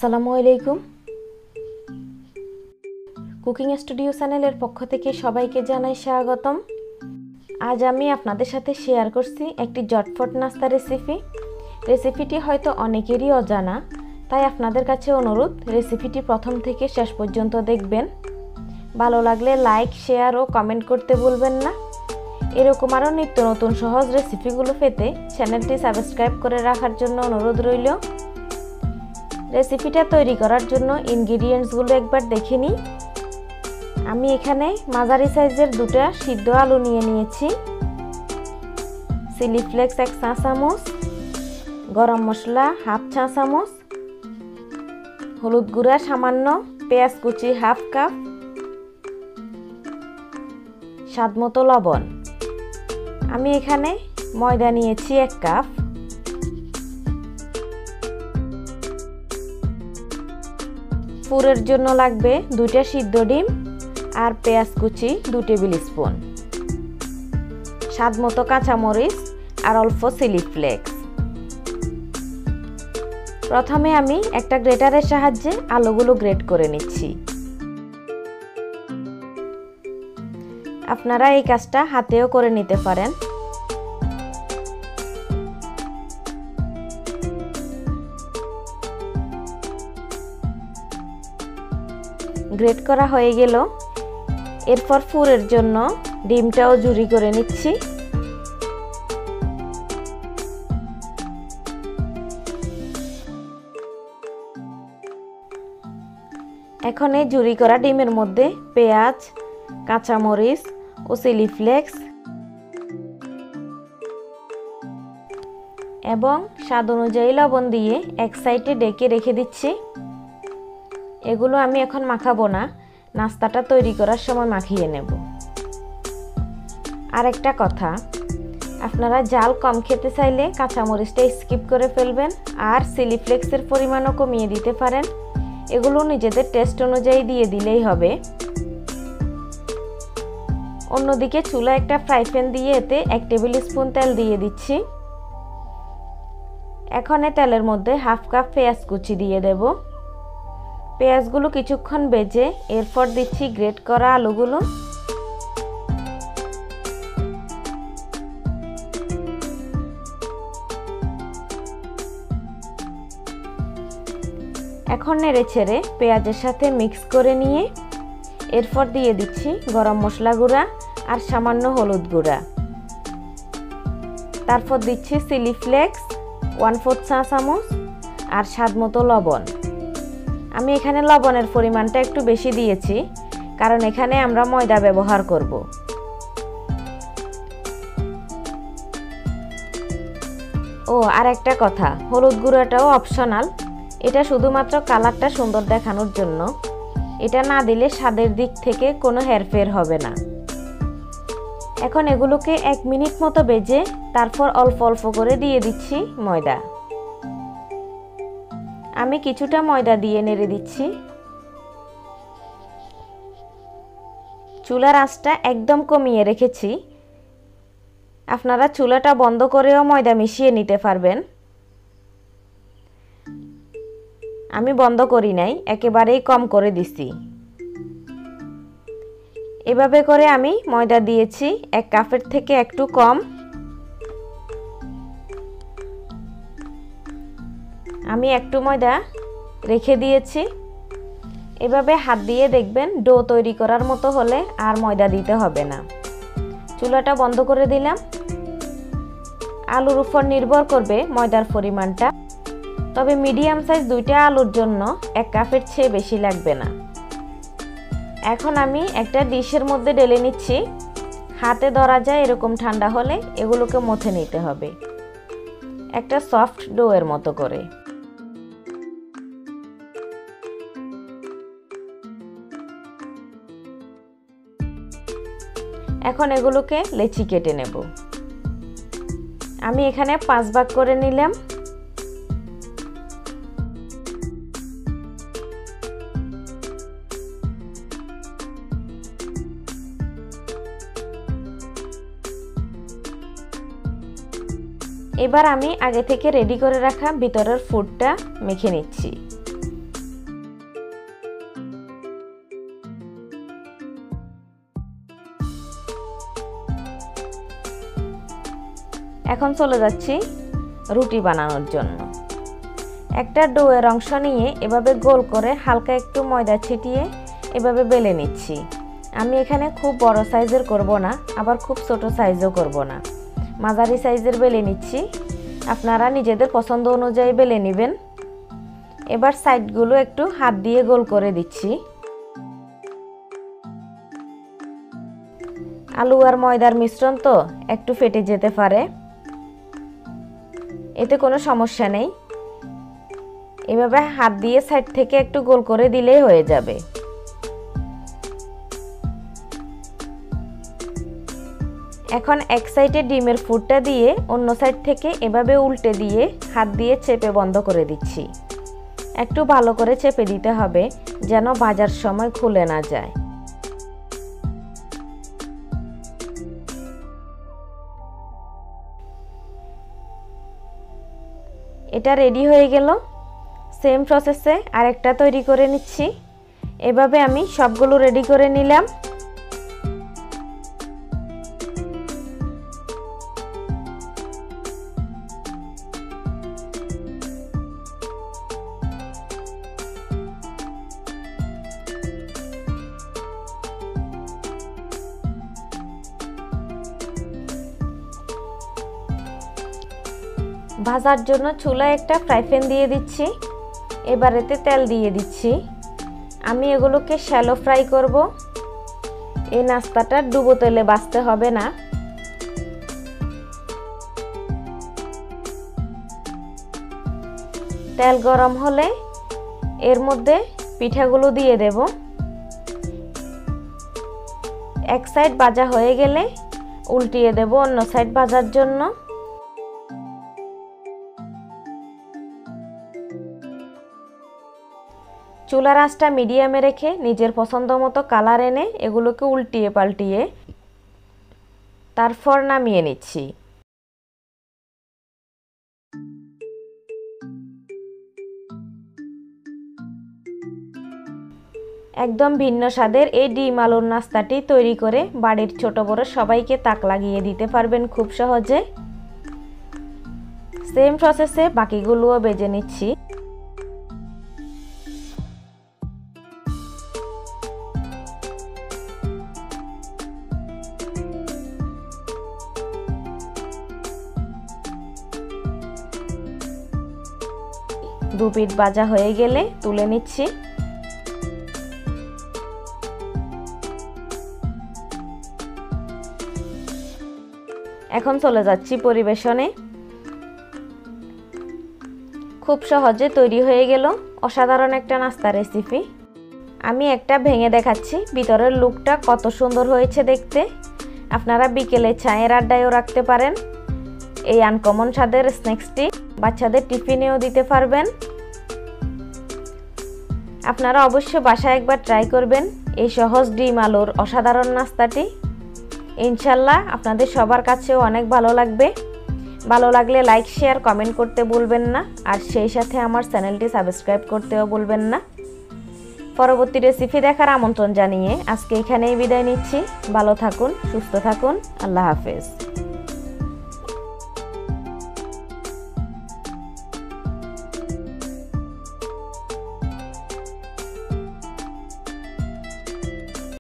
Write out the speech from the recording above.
আসসালামু আলাইকুম। Cooking studio চ্যানেলের পক্ষ থেকে সবাইকে জানাই স্বাগতম। আজ আমি আপনাদের সাথে শেয়ার করছি একটি জটফট নাস্তা রেসিপিটি হয়তো অনেকেরই অজানা, তাই আপনাদের কাছে অনুরোধ রেসিপিটি প্রথম থেকে শেষ পর্যন্ত দেখবেন। ভালো লাগলে লাইক, শেয়ার ও কমেন্ট করতে ভুলবেন না। এরকম আরও নিত্য নতুন সহজ রেসিপিগুলো পেতে চ্যানেলটি সাবস্ক্রাইব করে রাখার জন্য অনুরোধ রইল। রেসিপিটা তৈরি করার জন্য ইনগ্রিডিয়েন্টসগুলো একবার দেখে নিই। আমি এখানে মাঝারি সাইজের দুটো সিদ্ধ আলু নিয়ে নিয়েছি, চিলি ফ্লেক্স 1 চা চামচ, গরম মশলা 1/2 চা চামচ, হলুদ গুঁড়া সামান্য, পেঁয়াজ কুচি 1/2 কাপ, স্বাদমতো লবণ। আমি এখানে ময়দা নিয়েছি 1 কাপ। পুরের জন্য লাগবে 2টা সিদ্ধ ডিম আর পেঁয়াজ কুচি 2 টেবিল স্পুন, স্বাদমতো কাঁচামরিচ আর অল্প চিলি ফ্লেক্স। প্রথমে আমি একটা গ্রেটারের সাহায্যে আলুগুলো গ্রেট করে নিচ্ছি। আপনারা এই কাজটা হাতেও করে নিতে পারেন। গ্রেট করা হয়ে গেল। এরপর পুরের জন্য ডিমটাও ঝুরি করে নিচ্ছি। এখন এই ঝুরি করা ডিমের মধ্যে পেঁয়াজ, কাঁচামরিচ ও চিলি ফ্লেক্স এবং স্বাদ অনুযায়ী লবণ দিয়ে এক সাইডে ঢেকে রেখে দিচ্ছি। এগুলো আমি এখন মাখাবো না, নাস্তাটা তৈরি করার সময় মাখিয়ে নেব। আরেকটা কথা, আপনারা জাল কম খেতে চাইলে কাঁচামরিচটা স্কিপ করে ফেলবেন আর চিলি ফ্লেক্সের পরিমাণও কমিয়ে দিতে পারেন। এগুলো নিজেদের টেস্ট অনুযায়ী দিয়ে দিলেই হবে। অন্যদিকে চুলা একটা ফ্রাই প্যান দিয়ে এতে 1 টেবিল স্পুন তেল দিয়ে দিচ্ছি। এখন এই তেলের মধ্যে 1/2 কাপ পেঁয়াজ কুচি দিয়ে দেব। পেঁয়াজগুলো কিছুক্ষণ ভেজে এরপর দিচ্ছি গ্রেট করা আলুগুলো। এখন নেড়ে ছেড়ে পেঁয়াজের সাথে মিক্স করে নিয়ে এরপর দিয়ে দিচ্ছি গরম মশলা গুঁড়া আর সামান্য হলুদ গুঁড়া। তারপর দিচ্ছি চিলি ফ্লেক্স 1/4 চা চামচ আর স্বাদমতো লবণ। আমি এখানে লবণের পরিমাণটা একটু বেশি দিয়েছি, কারণ এখানে আমরা ময়দা ব্যবহার করব। আর একটা কথা, হলুদ গুঁড়াটাও অপশনাল। এটা শুধুমাত্র কালারটা সুন্দর দেখানোর জন্য। এটা না দিলে স্বাদের দিক থেকে কোনো হেরফের হবে না। এখন এগুলোকে 1 মিনিট মতো ভেজে তারপর অল্প অল্প করে দিয়ে দিচ্ছি ময়দা। আমি কিছুটা ময়দা দিয়ে নেড়ে দিচ্ছি। চুলার আঁচটা একদম কমিয়ে রেখেছি। আপনারা চুলাটা বন্ধ করেও ময়দা মিশিয়ে নিতে পারবেন। আমি বন্ধ করি নাই, একেবারেই কম করে দিছি। এভাবে করে আমি ময়দা দিয়েছি 1 কাপের থেকে একটু কম। আমি একটু ময়দা রেখে দিয়েছি। এভাবে হাত দিয়ে দেখবেন ডো তৈরি করার মতো হলে আর ময়দা দিতে হবে না। চুলাটা বন্ধ করে দিলাম। আলুর উপর নির্ভর করবে ময়দার পরিমাণটা, তবে মিডিয়াম সাইজ 2টা আলুর জন্য 1 কাপের চেয়ে বেশি লাগবে না। এখন আমি একটা ডিশের মধ্যে ঢেলে নিচ্ছি। হাতে ধরা যায় এরকম ঠান্ডা হলে এগুলোকে মথে নিতে হবে একটা সফট ডো এর মতো করে। এখন এগুলোকে লেচি কেটে নেব। আমি এখানে 5 ভাগ করে নিলাম। এবার আমি আগে থেকে রেডি করে রাখা ভিতরের ফুডটা মেখে নিচ্ছি। এখন চলে যাচ্ছি রুটি বানানোর জন্য। একটা ডোয়ের অংশ নিয়ে এভাবে গোল করে হালকা একটু ময়দা ছিটিয়ে এভাবে বেলে নিচ্ছি। আমি এখানে খুব বড় সাইজের করব না, আবার খুব ছোট সাইজও করব না, মাঝারি সাইজের বেলে নিচ্ছি। আপনারা নিজেদের পছন্দ অনুযায়ী বেলে নেবেন। এবার সাইডগুলো একটু হাত দিয়ে গোল করে দিচ্ছি। আলু আর ময়দার মিশ্রণ তো একটু ফেটে যেতে পারে, এতে কোনো সমস্যা নেই। এভাবে হাত দিয়ে সাইড থেকে একটু গোল করে দিলেই হয়ে যাবে। এখন এক সাইডে ডিমের ফুটটা দিয়ে অন্য সাইড থেকে এভাবে উল্টে দিয়ে হাত দিয়ে চেপে বন্ধ করে দিচ্ছি। একটু ভালো করে চেপে দিতে হবে যেন ভাজার সময় খুলে না যায়। এটা রেডি হয়ে গেল। সেম প্রসেসে আরেকটা তৈরি করে নিচ্ছি। এভাবে আমি সবগুলো রেডি করে নিলাম। ভাজার জন্য চুলায় একটা ফ্রাই প্যান দিয়ে দিচ্ছি। এবার এতে তেল দিয়ে দিচ্ছি। আমি এগুলোকে শ্যালো ফ্রাই করব। এই নাস্তাটা ডুবো তেলে ভাজতে হবে না। তেল গরম হলে এর মধ্যে পিঠাগুলো দিয়ে দেব। এক সাইড ভাজা হয়ে গেলে উল্টিয়ে দেব অন্য সাইড ভাজার জন্য। চুলার আঁচটা মিডিয়ামে রেখে নিজের পছন্দ মতো কালার এনে এগুলোকে উল্টিয়ে পাল্টিয়ে তারপর নামিয়ে নিচ্ছি। একদম ভিন্ন স্বাদের এই ডিম আলুর নাস্তাটি তৈরি করে বাড়ির ছোট বড় সবাইকে তাক লাগিয়ে দিতে পারবেন খুব সহজে। সেম প্রসেসে বাকিগুলোও ভেজে নিচ্ছি। দু পিঠ ভাজা হয়ে গেলে তুলে নিচ্ছি। এখন চলে যাচ্ছি পরিবেশনে। খুব সহজে তৈরি হয়ে গেল অসাধারণ একটা নাস্তা রেসিপি। আমি একটা ভেঙে দেখাচ্ছি ভিতরের লুকটা কত সুন্দর হয়েছে দেখতে। আপনারা বিকেলে চায়ের আড্ডায়ও রাখতে পারেন। এই আনকমন স্বাদের স্ন্যাক্সটি বাচ্চাদের টিফিনেও দিতে পারবেন। আপনারা অবশ্যই বাসায় একবার ট্রাই করবেন এই সহজ ডিম আলুর অসাধারণ নাস্তাটি। ইনশাল্লাহ আপনাদের সবার কাছেও অনেক ভালো লাগবে। ভালো লাগলে লাইক শেয়ার কমেন্ট করতে ভুলবেন না, আর সেই সাথে আমার চ্যানেলটি সাবস্ক্রাইব করতেও ভুলবেন না। পরবর্তী রেসিপি দেখার আমন্ত্রণ জানিয়ে আজকে এখানেই বিদায় নিচ্ছি। ভালো থাকুন, সুস্থ থাকুন। আল্লাহ হাফেজ।